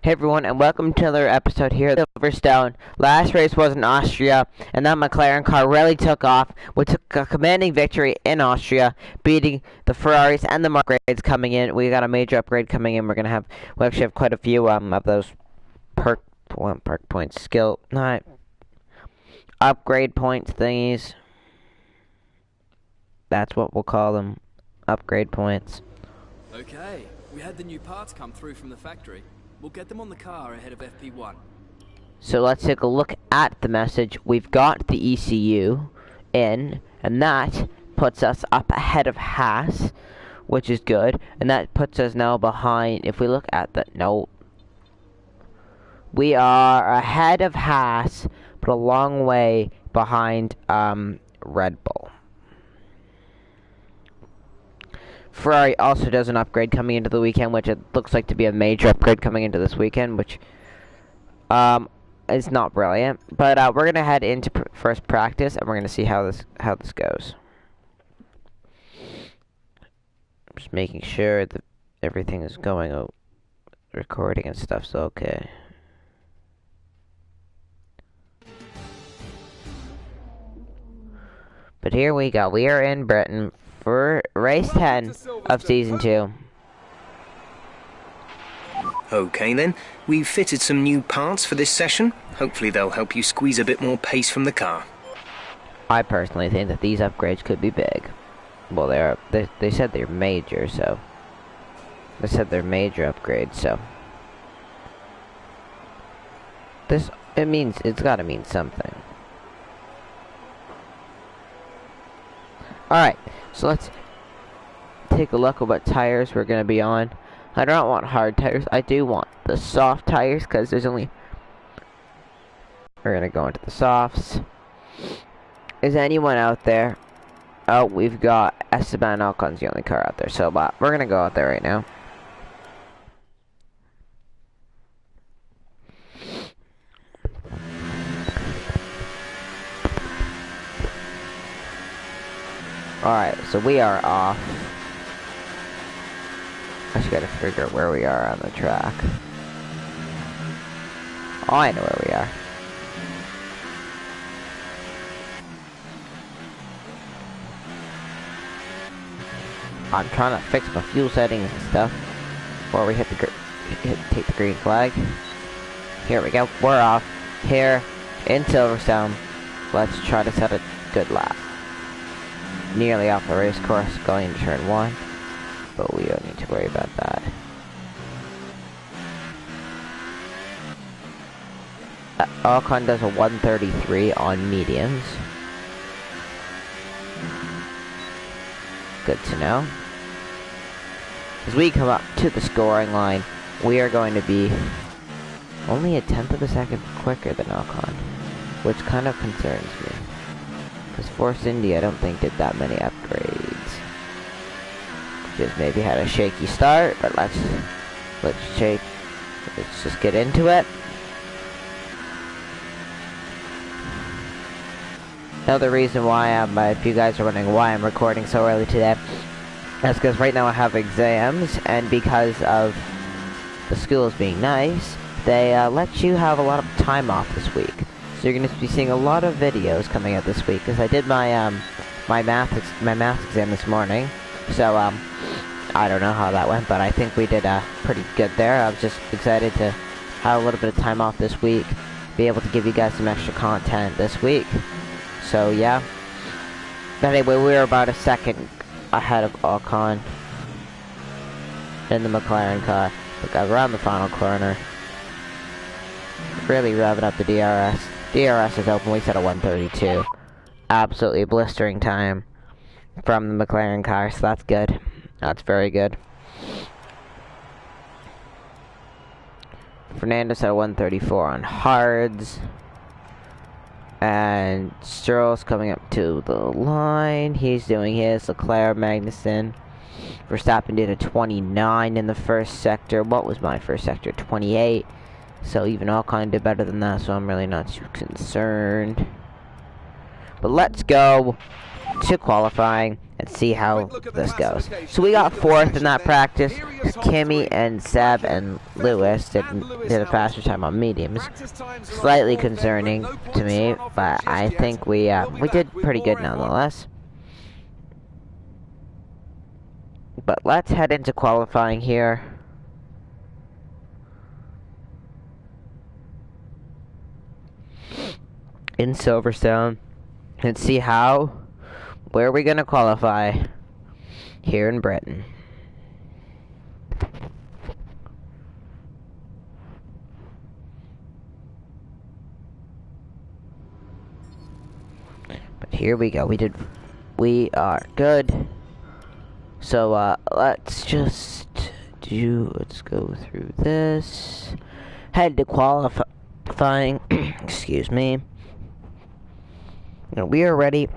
Hey everyone, and welcome to another episode here at Silverstone. Last race was in Austria, and that McLaren car really took off. We took a commanding victory in Austria, beating the Ferraris and the upgrades coming in. We got a major upgrade coming in. We actually have quite a few of those upgrade points thingies. That's what we'll call them, upgrade points. Okay, we had the new parts come through from the factory. We'll get them on the car ahead of FP1. So let's take a look at the message. We've got the ECU in, and that puts us up ahead of Haas, which is good. And that puts us now behind, if we look at the, no. We are ahead of Haas, but a long way behind Red Bull. Ferrari also does an upgrade coming into the weekend, which it looks like to be a major upgrade coming into this weekend, which is not brilliant. But we're gonna head into first practice, and we're gonna see how this goes. Just making sure that everything is going, recording and stuff's okay. But here we go. We are in Britain for race 10 of season 2. Okay then, we've fitted some new parts for this session. Hopefully they'll help you squeeze a bit more pace from the car. I personally think that these upgrades could be big. Well, they said they're major, so they said they're major upgrades, so it's gotta mean something. Alright, so let's take a look at what tires we're going to be on. I don't want hard tires. I do want the soft tires, because there's only... We're going to go into the softs. Is anyone out there? Oh, we've got Esteban Ocon's the only car out there, so we're going to go out there right now. Alright, so we are off. I just gotta figure out where we are on the track. Oh, I know where we are. I'm trying to fix my fuel settings and stuff before we take the green flag. Here we go. We're off here in Silverstone. Let's try to set a good lap. Nearly off the race course going into turn 1, but we don't need to worry about that. Ocon does a 133 on mediums. Good to know. As we come up to the scoring line, we are going to be only a tenth of a second quicker than Ocon, which kind of concerns me. Because Force India, I don't think, did that many upgrades. Just maybe had a shaky start, but let's just get into it. Another reason why if you guys are wondering why I'm recording so early today, that's because right now I have exams, and because of the schools being nice, they let you have a lot of time off this week. So you're going to be seeing a lot of videos coming out this week, because I did my my math exam this morning. So I don't know how that went, but I think we did pretty good there. I was just excited to have a little bit of time off this week, be able to give you guys some extra content this week. So yeah. But anyway, we were about a second ahead of Ocon in the McLaren car. Look, around the final corner, really revving up the DRS. DRS is open. We set a 132. Absolutely blistering time from the McLaren car, so that's good. That's very good. Fernando set a 134 on hards. And Stroll's coming up to the line. He's doing his. Leclerc, Magnussen. Verstappen did a 29 in the first sector. What was my first sector? 28. So even Ocon did better than that, so I'm really not too concerned. But let's go. to qualifying and see how this goes. So we got 4th in that practice. Kimmy and Seb and Lewis did a faster time on mediums. Slightly concerning to me, but I think we did pretty good nonetheless. But let's head into qualifying here. In Silverstone, and see where are we gonna qualify here in Britain. But here we go. We are good. So let's go through this. Head to qualifying. Excuse me. Now we are ready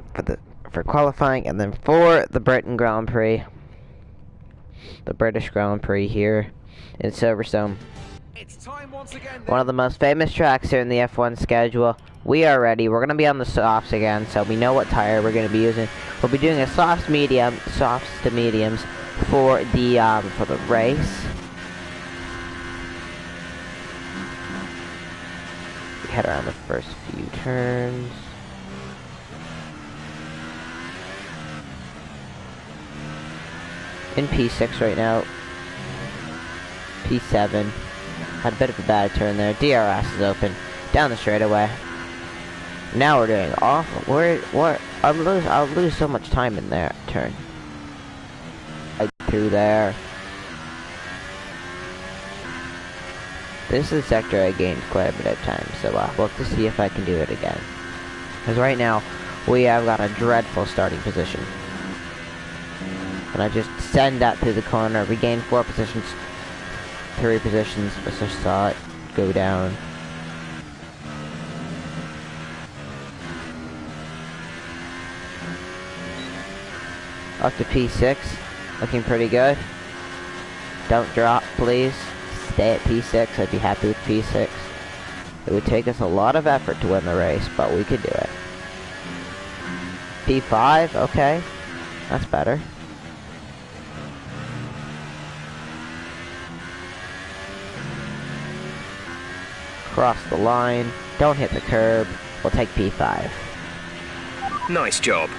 for qualifying, and then for the Britain Grand Prix, the British Grand Prix here in Silverstone. It's time once again. One of the most famous tracks here in the F1 schedule. We are ready. We're gonna be on the softs again, so we know what tire we're gonna be using. We'll be doing a softs to mediums for the race. We head around the first few turns. In P6 right now. P7. Had a bit of a bad turn there. DRS is open. Down the straightaway. Now we're doing awful. I'll lose so much time in there turn. Right through there. This is the sector I gained quite a bit of time, so we'll have to see if I can do it again. Because right now, we have got a dreadful starting position. And I just send that through the corner. We gained 4 positions. 3 positions. I just saw it go down. Up to P6. Looking pretty good. Don't drop, please. Stay at P6. I'd be happy with P6. It would take us a lot of effort to win the race, but we could do it. P5. Okay. That's better. Cross the line, don't hit the curb, we'll take P5. Nice job.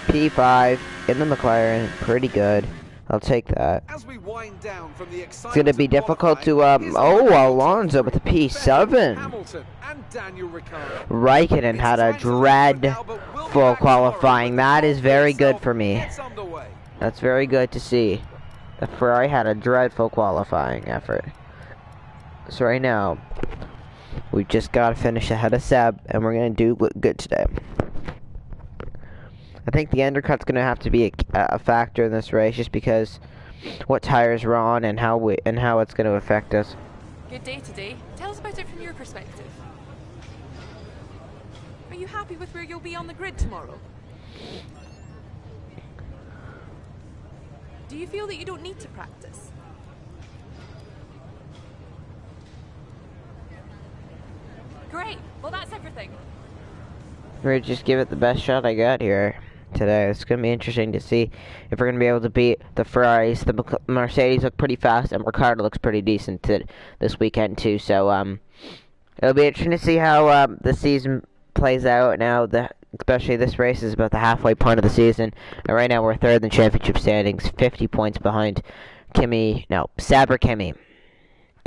P5 in the McLaren, pretty good. I'll take that. As we wind down from the It's gonna be difficult to Alonso with the P7. Hamilton and Daniel Ricciardo. Raikkonen had a dreadful qualifying. That is very good for me. That's very good to see. The Ferrari had a dreadful qualifying effort. So right now, we just gotta finish ahead of Seb, and we're gonna do good today. I think the undercut's gonna have to be a factor in this race, just because what tires we're on and how it's gonna affect us. Good day today. Tell us about it from your perspective. Are you happy with where you'll be on the grid tomorrow? Do you feel that you don't need to practice? Great. Well, that's everything. We're just give it the best shot I got here today. It's gonna be interesting to see if we're gonna be able to beat the Ferraris. The Mercedes look pretty fast, and Ricciardo looks pretty decent this weekend too. So it'll be interesting to see how the season plays out now. Especially this race is about the halfway point of the season, and right now we're 3rd in the championship standings, 50 points behind Saber Kimi.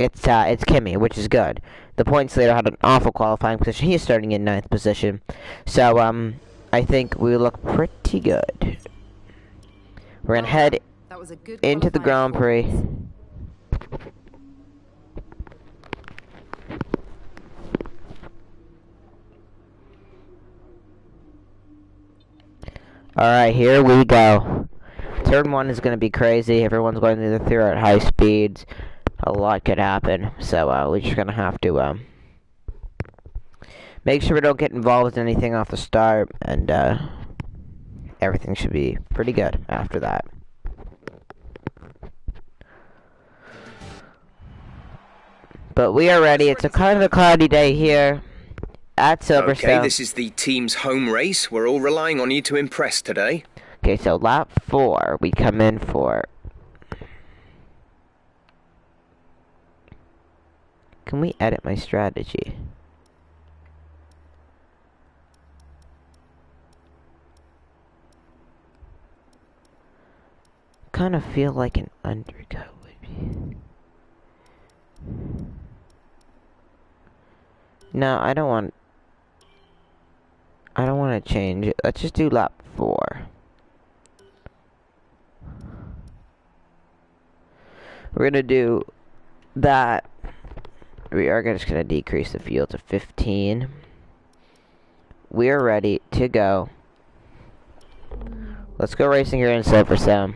It's Kimi, which is good. The points leader had an awful qualifying position. He is starting in 9th position, so I think we look pretty good. We're gonna head into the Grand Prix. Alright, here we go. Turn 1 is going to be crazy. Everyone's going through at high speeds. A lot could happen. So, we're just going to have to, make sure we don't get involved in anything off the start. And, everything should be pretty good after that. But we are ready. It's a kind of a cloudy day here at Silverstone. Okay, this is the team's home race. We're all relying on you to impress today. Okay, so lap 4, we come in for. Can we edit my strategy? Kind of feel like an undercut would be. No, I don't want to change it. Let's just do lap 4. We're gonna do that. We are just gonna decrease the field to 15. We're ready to go. Let's go racing here in Silverstone.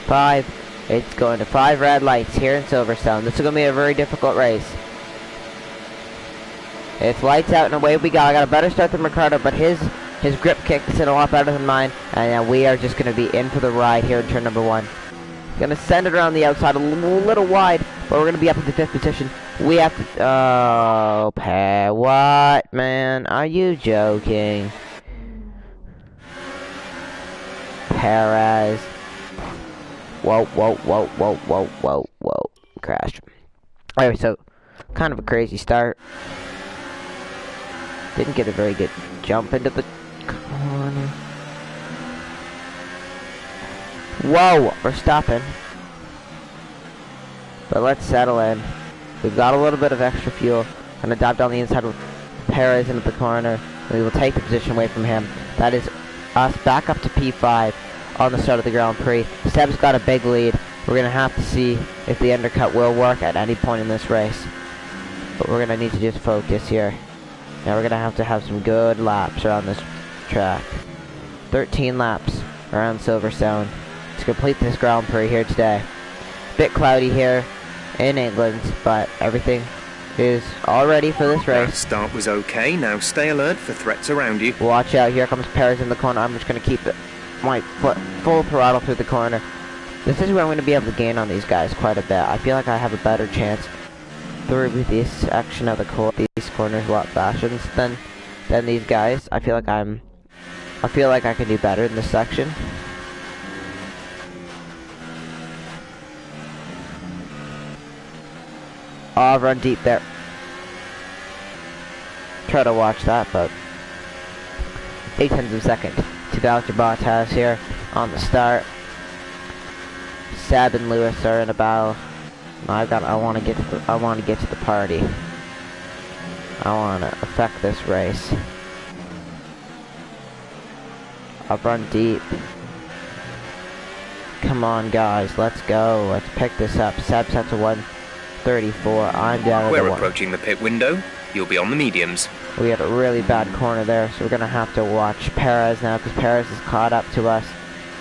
5. It's going to 5 red lights here in Silverstone. This is gonna be a very difficult race. It's lights out and away we go. I got a better start than Ricardo, but his grip kick is in a lot better than mine. And we are just gonna be in for the ride here in turn number 1. Gonna send it around the outside a little wide, but we're gonna be up in the 5th position. We have to. Oh, what, man? Are you joking? Perez. Whoa. Crashed. Anyway, so, kind of a crazy start. Didn't get a very good jump into the corner. Whoa, we're stopping. But let's settle in. We've got a little bit of extra fuel. Gonna dive down the inside with Perez into the corner. We will take the position away from him. That is us back up to P5 on the start of the Grand Prix. Seb's got a big lead. We're gonna have to see if the undercut will work at any point in this race. But we're gonna need to just focus here. Now we're gonna have some good laps around this track. 13 laps around Silverstone to complete this Grand Prix here today. Bit cloudy here in England, but everything is all ready for this race. That start was okay. Now stay alert for threats around you. Watch out, here comes Perez in the corner. I'm just going to keep my foot full throttle through the corner. This is where I'm going to be able to gain on these guys quite a bit. I feel like I have a better chance through this section of these corners a lot faster than these guys. I feel like I can do better in this section. Oh, I've run deep there. Try to watch that, but 8/10 of a second to Valtteri Bottas here on the start. Seb and Lewis are in a battle. I want to get to the party. I want to affect this race. I've run deep. Come on, guys, let's go. Let's pick this up. Seb's at 134. I'm down to We're approaching the pit window. You'll be on the mediums. We had a really bad corner there, so we're going to have to watch Perez now, because Perez is caught up to us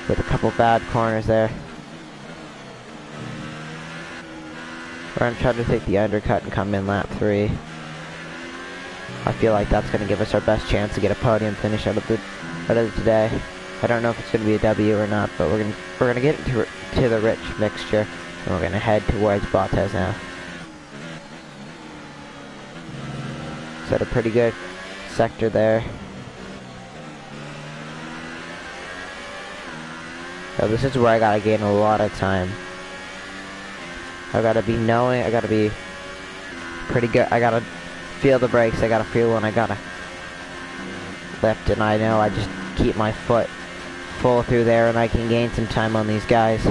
with a couple bad corners there. We're going to try to take the undercut and come in lap 3. I feel like that's going to give us our best chance to get a podium finish out of today. I don't know if it's going to be a W or not, but we're going to get to the rich mixture, and we're going to head towards Bottas now. Set a pretty good sector there. So this is where I gotta gain a lot of time. I gotta be pretty good. I gotta feel the brakes. I gotta feel when I gotta lift, and I know I just keep my foot full through there, and I can gain some time on these guys.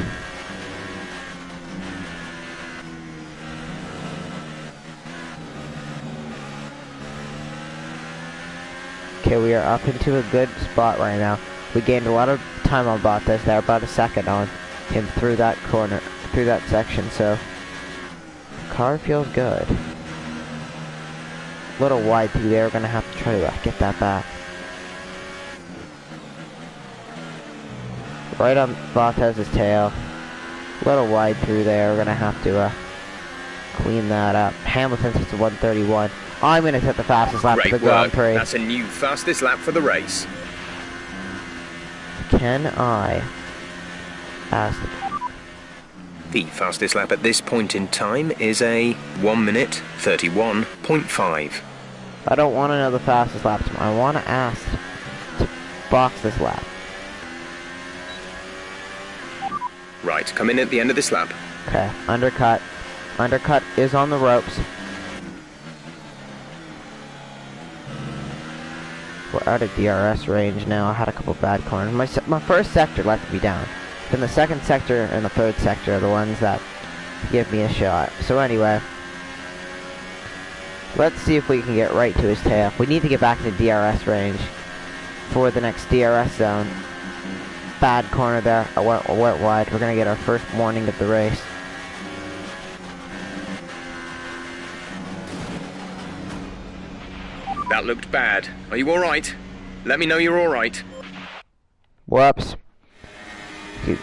Okay, we are up into a good spot right now. We gained a lot of time on Bottas there, about a second on him through that corner, through that section, so the car feels good. A little wide through there, we're going to have to try to get that back. Right on Bottas' tail. A little wide through there, we're going to have to clean that up. Hamilton's at 131. I'm going to set the fastest lap of the Grand Prix. That's a new fastest lap for the race. Can I ask? The fastest lap at this point in time is a 1 minute 31.5. I don't want to know the fastest lap. I want to ask to box this lap. Right, come in at the end of this lap. Okay, undercut. Undercut is on the ropes. We're out of DRS range now. I had a couple bad corners. My first sector let me down. Then the second sector and the third sector are the ones that give me a shot. So anyway, let's see if we can get right to his tail. We need to get back into DRS range for the next DRS zone. Bad corner there. I went wide. We're going to get our first warning of the race. That looked bad. Are you alright? Let me know you're alright. Whoops.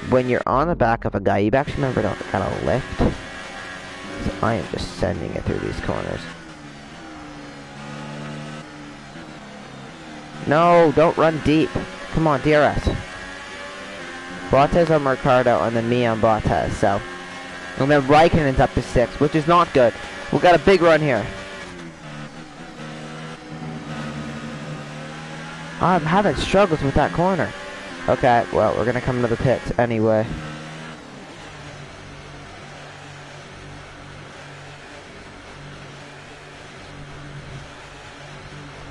When you're on the back of a guy, you actually remember to kind of lift. So I am just sending it through these corners. No, don't run deep. Come on, DRS. Bottas on Ricciardo and then me on Bottas, so. And then Raikkonen's up to 6, which is not good. We've got a big run here. I'm having struggles with that corner. Okay, well, we're gonna come to the pits anyway.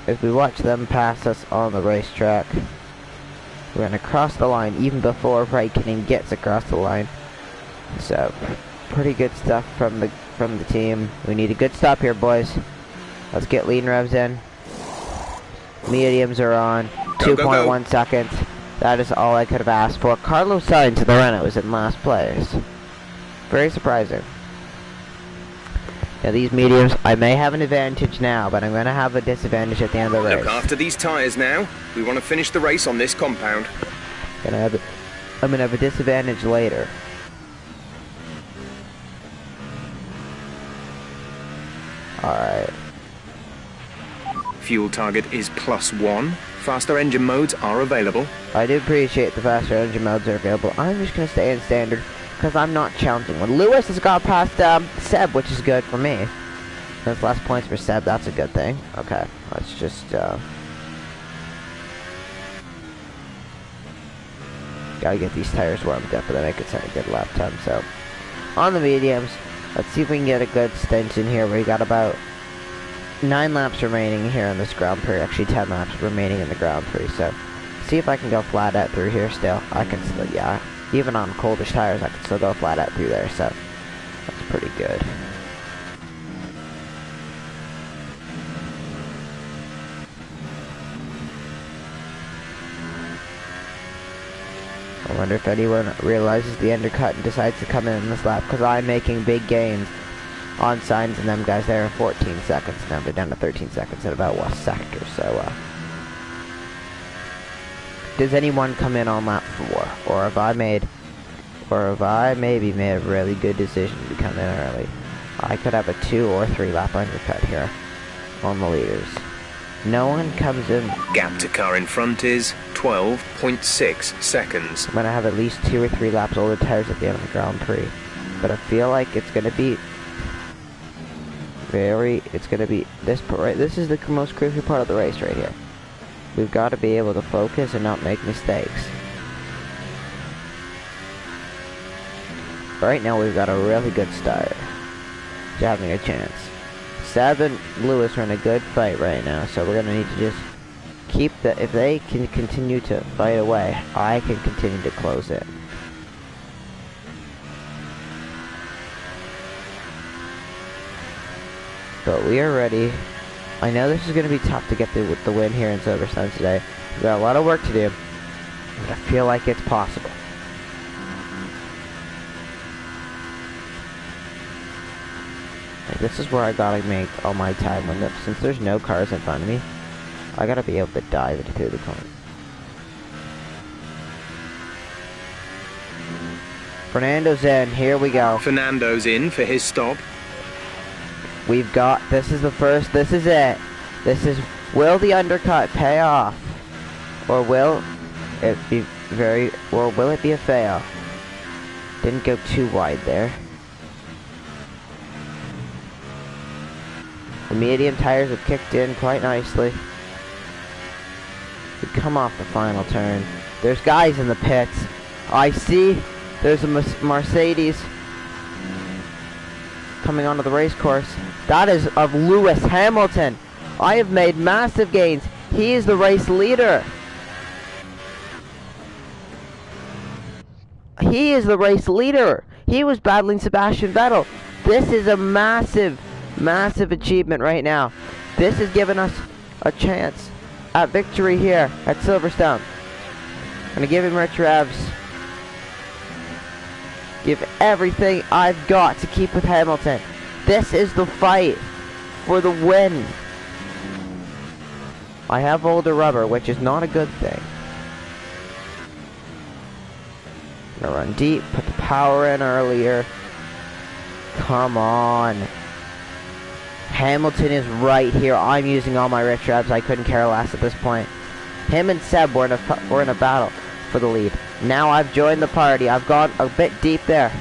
As we watch them pass us on the racetrack, we're gonna cross the line even before Raikkonen gets across the line. So, pretty good stuff from the team. We need a good stop here, boys. Let's get lean revs in. Mediums are on. 2.1 seconds. That is all I could have asked for. Carlos Sainz of the Renault was in last place. Very surprising. Now these mediums, I may have an advantage now, but I'm going to have a disadvantage at the end of the race. Look after these tyres now. We want to finish the race on this compound. I'm going to have a disadvantage later. Alright. Fuel target is +1. Faster engine modes are available. I do appreciate the faster engine modes are available. I'm just going to stay in standard because I'm not challenging. When Lewis has got past Seb, which is good for me. There's less points for Seb, that's a good thing. Okay, let's just gotta get these tires warmed up, but then I could set a good lap time. So, on the mediums, let's see if we can get a good stint in here. We got about 9 laps remaining here in this Grand Prix. Actually, 10 laps remaining in the Grand Prix. So, see if I can go flat out through here still. I can still, yeah. Even on coldish tires, I can still go flat out through there. So, that's pretty good. I wonder if anyone realizes the undercut and decides to come in this lap, because I'm making big gains on Sainz and them guys there in 14 seconds. Now they're down to 13 seconds at about what sector, so does anyone come in on lap 4? Or have I maybe made a really good decision to come in early? I could have a 2 or 3 lap undercut here on the leaders. No one comes in. Gap to car in front is 12.6 seconds. I'm gonna have at least 2 or 3 laps older tires at the end of the Grand Prix. But I feel like it's gonna be this is the most crucial part of the race right here. We've got to be able to focus and not make mistakes. Right now we've got a really good start to having a chance. Seb and Lewis are in a good fight right now, so we're gonna need to just keep if they can continue to fight away, I can continue to close it. But we are ready. I know this is going to be tough to get the win here in Silverstone today. We've got a lot of work to do, but I feel like it's possible. Like, this is where I gotta make all my time window. Since there's no cars in front of me, I gotta be able to dive it through the corner. Fernando's in. Here we go. Fernando's in for his stop. We've got, this is it. Will the undercut pay off? Or will it be will it be a fail? Didn't go too wide there. The medium tires have kicked in quite nicely. We come off the final turn. There's guys in the pits. I see there's a Mercedes coming onto the race course. That is of Lewis Hamilton. I have made massive gains. He is the race leader. He is the race leader. He was battling Sebastian Vettel. This is a massive, massive achievement right now. This has given us a chance at victory here at Silverstone. I'm going to give him rich revs. Give everything I've got to keep with Hamilton. This is the fight for the win. I have older rubber, which is not a good thing. I'm gonna run deep, put the power in earlier. Come on. Hamilton is right here. I'm using all my rich revs. I couldn't care less at this point. Him and Seb were in a battle for the lead. Now I've joined the party. I've gone a bit deep there,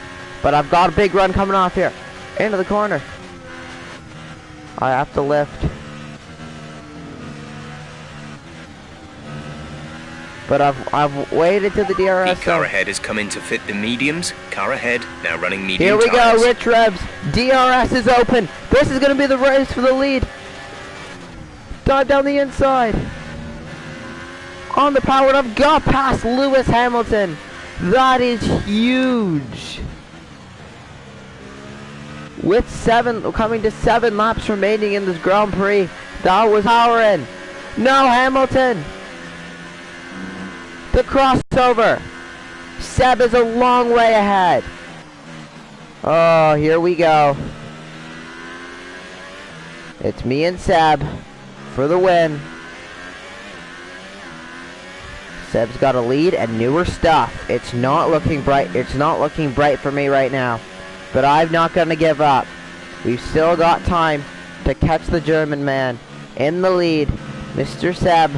but I've got a big run coming off here. Into the corner. I have to lift. But I've waited till the DRS. The car ahead has come in to fit the mediums. Car ahead, now running medium Here we tires. go, rich revs. DRS is open. This is going to be the race for the lead. Dive down the inside. On the power, and I've got past Lewis Hamilton. That is huge. With coming to 7 laps remaining in this Grand Prix, that was powering. No, Hamilton. The crossover. Seb is a long way ahead. Oh, here we go. It's me and Seb for the win. Seb's got a lead and newer stuff. It's not looking bright. It's not looking bright for me right now. But I'm not going to give up. We've still got time to catch the German man in the lead. Mr. Seb.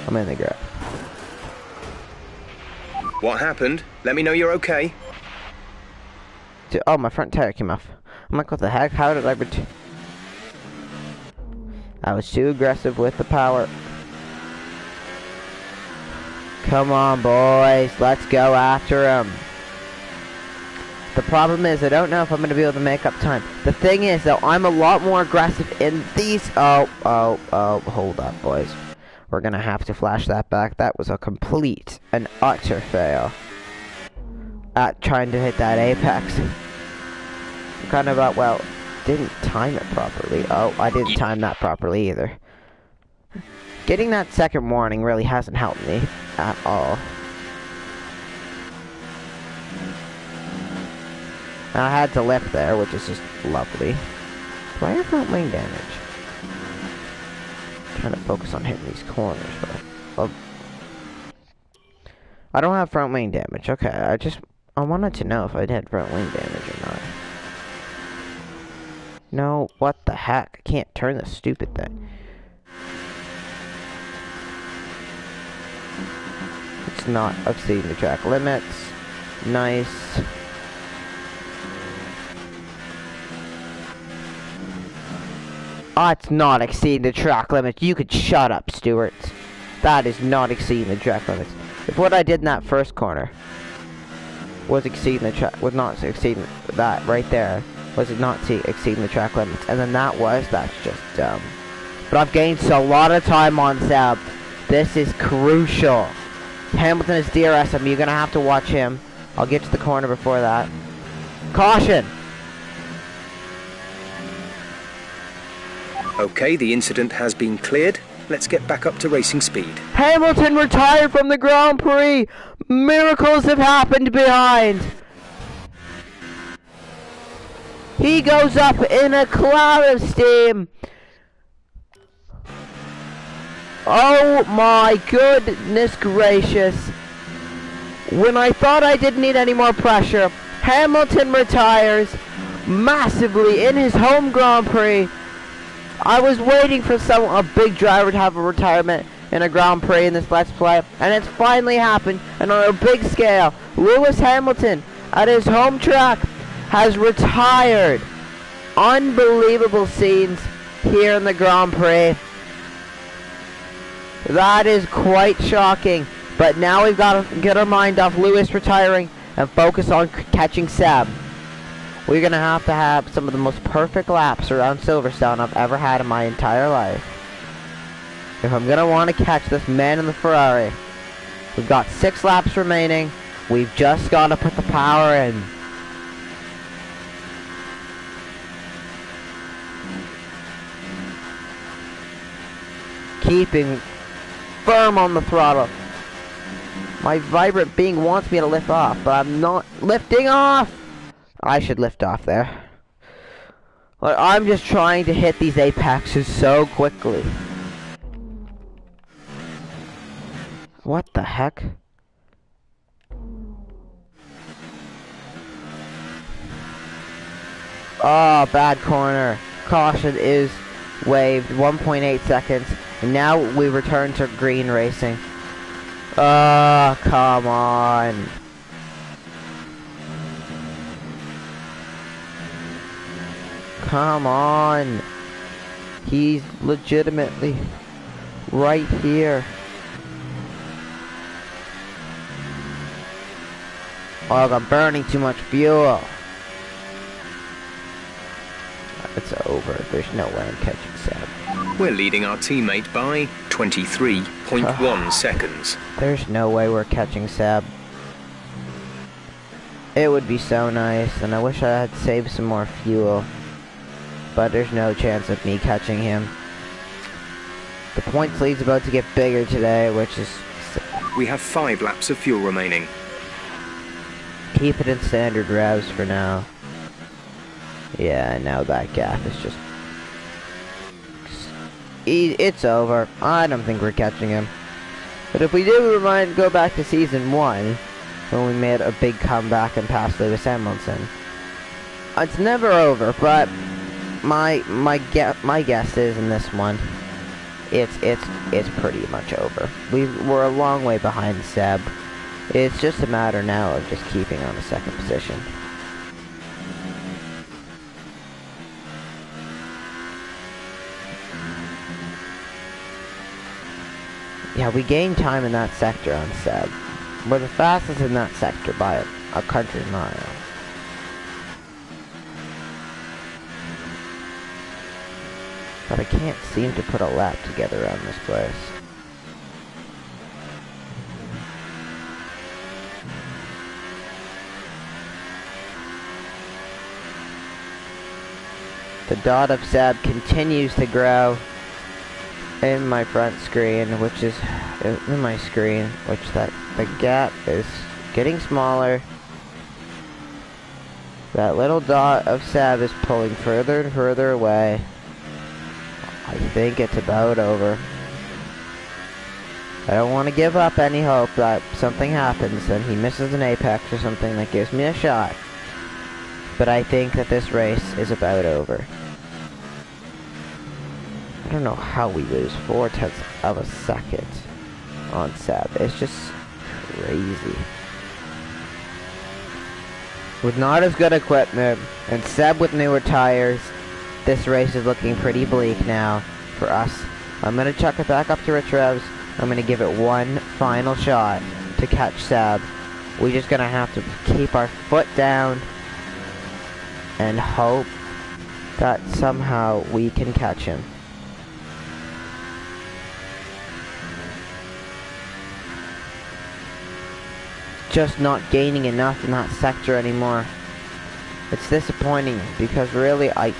I'm in the grab. What happened? Let me know you're okay. Oh, my front tire came off. I'm like, what the heck? How did I was too aggressive with the power. Come on, boys. Let's go after him. The problem is, I don't know if I'm going to be able to make up time. The thing is, though, I'm a lot more aggressive in these... Oh, hold up, boys. We're going to have to flash that back. That was a complete and utter fail at trying to hit that apex. Kind of, well, didn't time it properly. Oh, I didn't time that properly either. Getting that second warning really hasn't helped me at all. I had to lift there, which is just lovely. Do I have front wing damage? I'm trying to focus on hitting these corners, but I don't have front wing damage. Okay, I wanted to know if I'd had front wing damage or not. No, what the heck? I can't turn this stupid thing. It's not exceeding the track limits. Nice. Oh, it's not exceeding the track limits. You could shut up, Stuart. That is not exceeding the track limits. If what I did in that first corner was exceeding the track, was not exceeding that right there, was it not exceeding the track limits, and then that's just dumb. But I've gained a lot of time on Seb. This is crucial. Hamilton is DRS him. You're gonna have to watch him. I'll get to the corner before that. Caution! Okay, the incident has been cleared. Let's get back up to racing speed. Hamilton retired from the Grand Prix! Miracles have happened behind! He goes up in a cloud of steam! Oh my goodness gracious! When I thought I didn't need any more pressure, Hamilton retires massively in his home Grand Prix. I was waiting for a big driver to have a retirement. in a Grand Prix in this Let's Play, and it's finally happened, and on a big scale. Lewis Hamilton, at his home track, has retired. Unbelievable scenes here in the Grand Prix. That is quite shocking, but now we've got to get our mind off Lewis retiring and focus on catching Seb. We're going to have some of the most perfect laps around Silverstone I've ever had in my entire life. If I'm going to want to catch this man in the Ferrari. We've got 6 laps remaining. We've just got to put the power in. Keeping firm on the throttle. My vibrant being wants me to lift off, but I'm not lifting off. I should lift off there. But I'm just trying to hit these apexes so quickly. What the heck? Oh, bad corner. Caution is waved. 1.8 seconds. And now we return to green racing. Oh, come on. Come on. He's legitimately right here. Oh, I'm burning too much fuel. It's over. There's no way I'm catching Seb. We're leading our teammate by 23.1 seconds. There's no way we're catching Seb. It would be so nice, and I wish I had saved some more fuel. But there's no chance of me catching him. The points lead's about to get bigger today, which is... We have 5 laps of fuel remaining. Keep it in standard revs for now. Yeah, now that gap is just... It's over. I don't think we're catching him. But if we do go back to Season 1, when we made a big comeback and passed Lewis Hamilton, it's never over, but my guess is in this one, it's pretty much over. We're a long way behind Seb. It's just a matter now of just keeping on the second position. Yeah, we gained time in that sector on Seb. We're the fastest in that sector by a country mile. But I can't seem to put a lap together around this place. The dot of Seb continues to grow in my front screen, which is in my screen, which the gap is getting smaller. That little dot of Seb is pulling further and further away. I think it's about over. I don't want to give up any hope that something happens and he misses an apex or something that gives me a shot. But I think that this race is about over. I don't know how we lose 0.4 of a second on Seb. It's just crazy. With not as good equipment and Seb with newer tires, this race is looking pretty bleak now for us. I'm going to chuck it back up to Rich Revs. I'm going to give it one final shot to catch Seb. We're just going to have to keep our foot down and hope that somehow we can catch him. Just not gaining enough in that sector anymore. It's disappointing because really I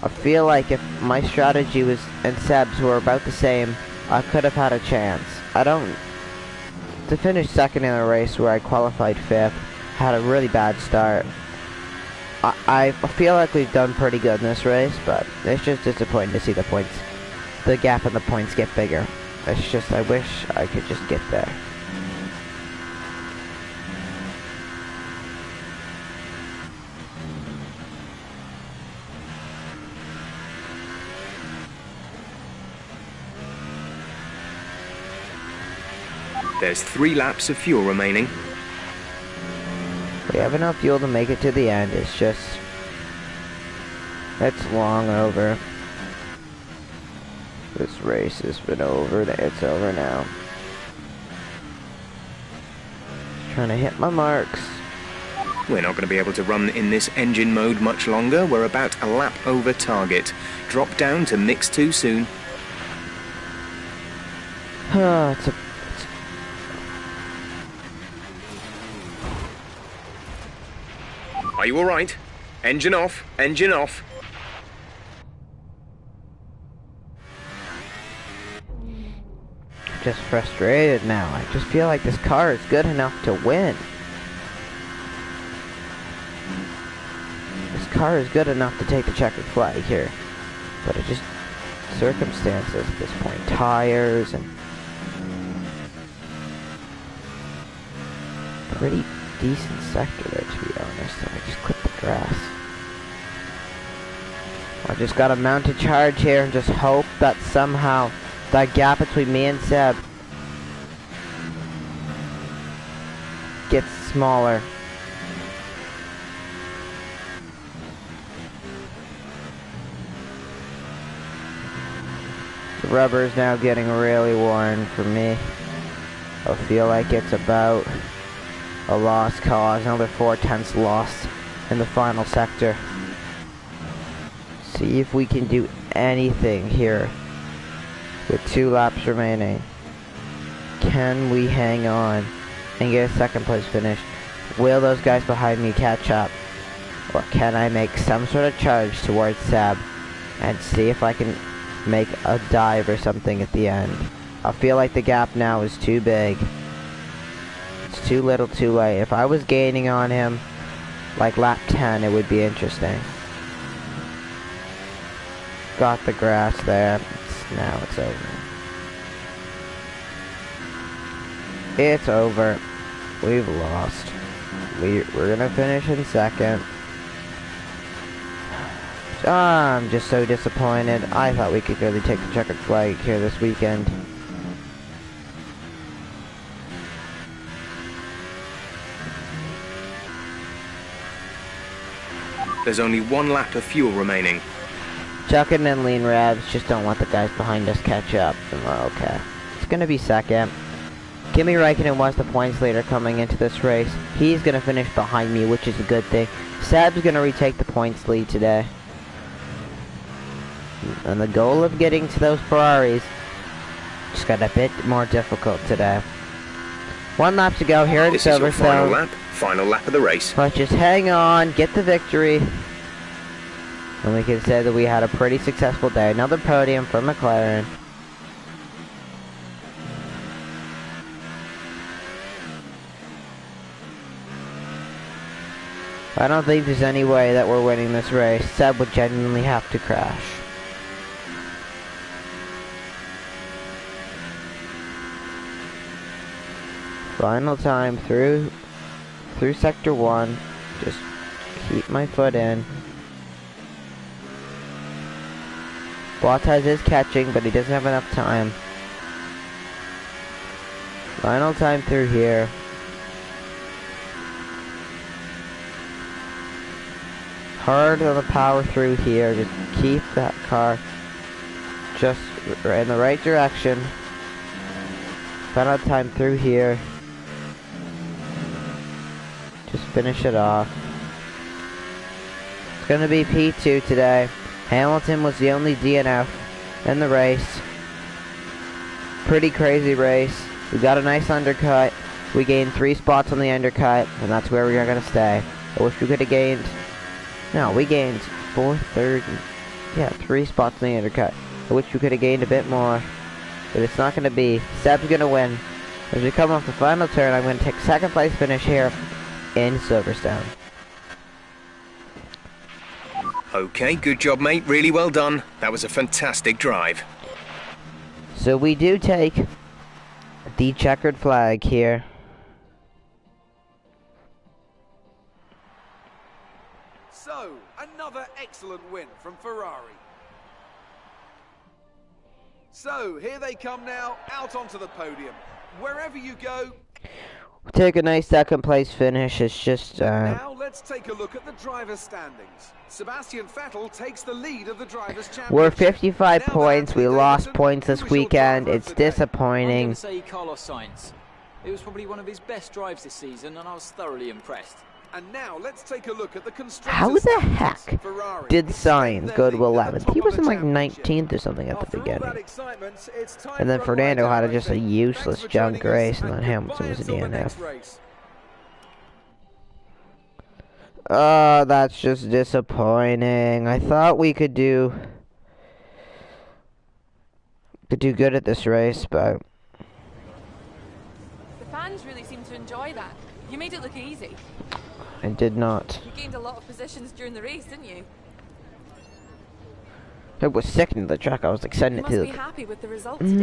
feel like if my strategy was and Seb's were about the same, I could have had a chance. To finish second in a race where I qualified 5th, had a really bad start. I feel like we've done pretty good in this race, but it's just disappointing to see the gap in the points get bigger. It's just, I wish I could just get there. There's 3 laps of fuel remaining. We have enough fuel to make it to the end. It's just... it's long over. This race has been over. It's over now. Just trying to hit my marks. We're not going to be able to run in this engine mode much longer. We're about a lap over target. Drop down to mix 2 soon. Are you alright? Engine off, engine off. Just frustrated now. I just feel like this car is good enough to win. This car is good enough to take the checkered flag here. But it just... circumstances at this point. Tires and... pretty decent sector there, to be honest. I just clipped the grass. I just gotta mount a charge here and just hope that somehow that gap between me and Seb gets smaller. The rubber is now getting really worn for me. I feel like it's about a lost cause, another 4/10 lost in the final sector. See if we can do anything here with 2 laps remaining. Can we hang on and get a second place finish? Will those guys behind me catch up? Or can I make some sort of charge towards Seb and see if I can make a dive or something at the end? I feel like the gap now is too big. It's too little too late. If I was gaining on him like lap 10, it would be interesting. Got the grass there. Now it's over. It's over. We've lost. We're gonna finish in second. I'm just so disappointed. I thought we could really take the checkered flag here this weekend. There's only 1 lap of fuel remaining. Chucking and lean revs, just don't let the guys behind us catch up, and we're okay. It's gonna be second. Kimi Räikkönen was the points leader coming into this race. He's gonna finish behind me, which is a good thing. Seb's gonna retake the points lead today. And the goal of getting to those Ferraris just got a bit more difficult today. 1 lap to go here at This is your Silverstone. final lap of the race. But just hang on, get the victory. And we can say that we had a pretty successful day. Another podium for McLaren. I don't think there's any way that we're winning this race. Seb would genuinely have to crash. Final time through sector 1. Just keep my foot in. Bottas is catching, but he doesn't have enough time. Final time through here. Hard on the power through here. Just keep that car just in the right direction. Final time through here. Just finish it off. It's going to be P2 today. Hamilton was the only DNF in the race. Pretty crazy race. We got a nice undercut. We gained 3 spots on the undercut, and that's where we are going to stay. I wish we could have gained... No, we gained 4, 3rd, yeah, 3 spots on the undercut. I wish we could have gained a bit more, but it's not going to be. Seb's going to win. As we come off the final turn, I'm going to take 2nd place finish here in Silverstone. Okay, good job, mate. Really well done. That was a fantastic drive. So we do take the checkered flag here. So, another excellent win from Ferrari. So, here they come now, out onto the podium. Wherever you go. Take a nice second place finish. It's just Now let's take a look at the driver's standings. Sebastian Vettel takes the lead of the drivers' championship. we're 55 Now points. We Anthony lost Davidson, points who this was your weekend. driver It's of the day? I'm going disappointing. to say Carlos Sainz. It was probably one of his best drives this season, and I was thoroughly impressed. And now let's take a look at the constructors' How the standings. heck Ferrari did extend Sainz their go to lead at the 11th? top He of was the in like championship. 19th or something at the After all that beginning. excitement, it's time And then for a Fernando wind had down, just I a think. useless Thanks for junk joining us, race, and and then Hamilton goodbye was a until the next DNF. race. That's just disappointing. I thought we could do good at this race, but The fans really seem to enjoy that. You made it look easy. I did not. You gained a lot of positions during the race, didn't you? It was second to the track. I was like sending You it must to be the. happy with the result today.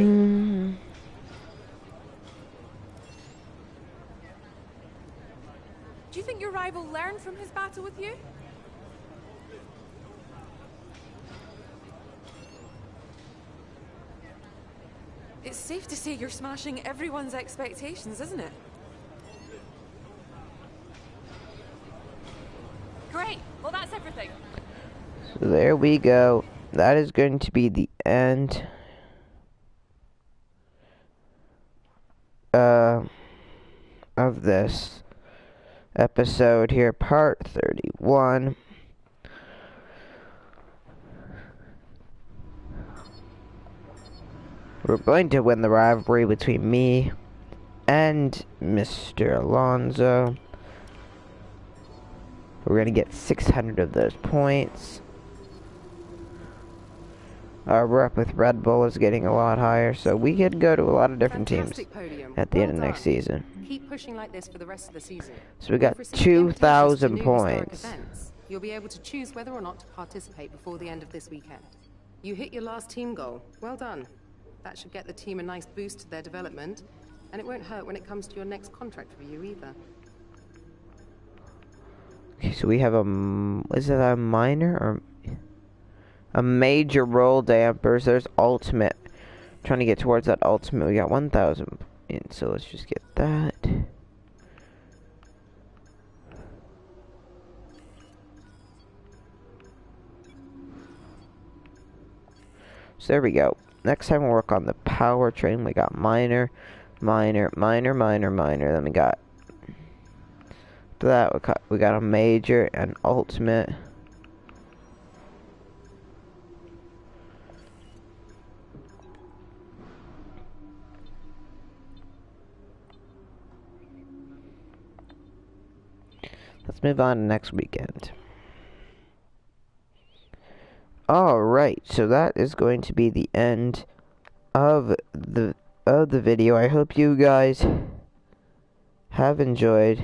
Do you think your rival learned from his battle with you? It's safe to say you're smashing everyone's expectations, isn't it? Great. Well, that's everything. So there we go. That is going to be the end. Of this episode here, part 31. We're going to win the rivalry between me and Mr. Alonso. We're going to get 600 of those points. Our rep with Red Bull is getting a lot higher, so we could go to a lot of different teams Fantastic podium. at the Well end of next done. season. Keep pushing like this for the rest of the season. So we got You've received invitations to 2,000 new historic points. events. You'll be able to choose whether or not to participate before the end of this weekend. You hit your last team goal. Well done. That should get the team a nice boost to their development, and it won't hurt when it comes to your next contract review either. Okay, so we have is it a minor or a major roll dampers? There's ultimate. Trying to get towards that ultimate. We got 1,000 in, so let's just get that. So there we go. Next time we'll work on the powertrain. We got minor, minor, minor, minor, minor. Then we got that. We got a major and ultimate. Let's move on to next weekend. Alright, so that is going to be the end of the video. I hope you guys have enjoyed.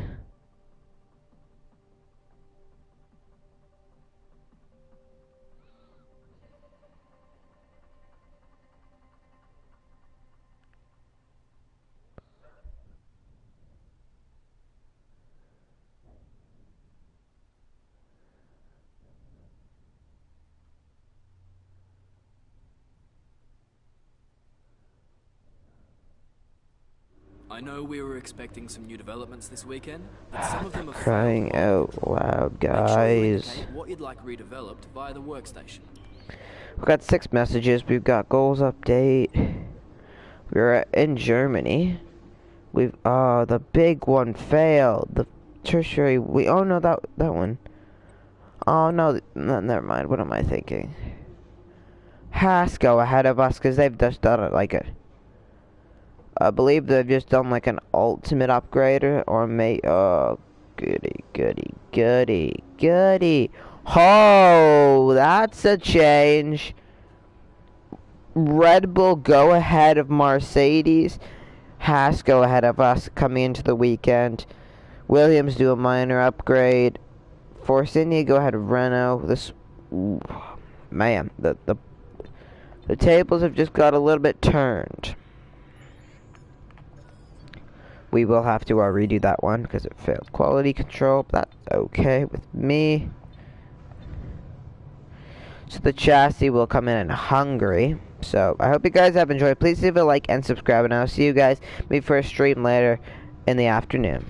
I know we were expecting some new developments this weekend, but some of them are Crying out loud, Make sure you guys. indicate what you'd like redeveloped via the workstation. We've got 6 messages. We've got goals update. We're in Germany. The big one failed. The tertiary. Oh no, that one. Oh no, never mind. What am I thinking? Has go ahead of us because they've just done it like a. I believe they've just done like an ultimate upgrade or oh, goody, goody, goody, goody. Oh, that's a change. Red Bull go ahead of Mercedes. Haas go ahead of us coming into the weekend. Williams do a minor upgrade. Force India go ahead of Renault. Man, the tables have just got a little bit turned. We will have to redo that one because it failed quality control, but that's okay with me. So the chassis will come in Hungary. So, I hope you guys have enjoyed. Please leave a like and subscribe, and I'll see you guys maybe for a stream later in the afternoon.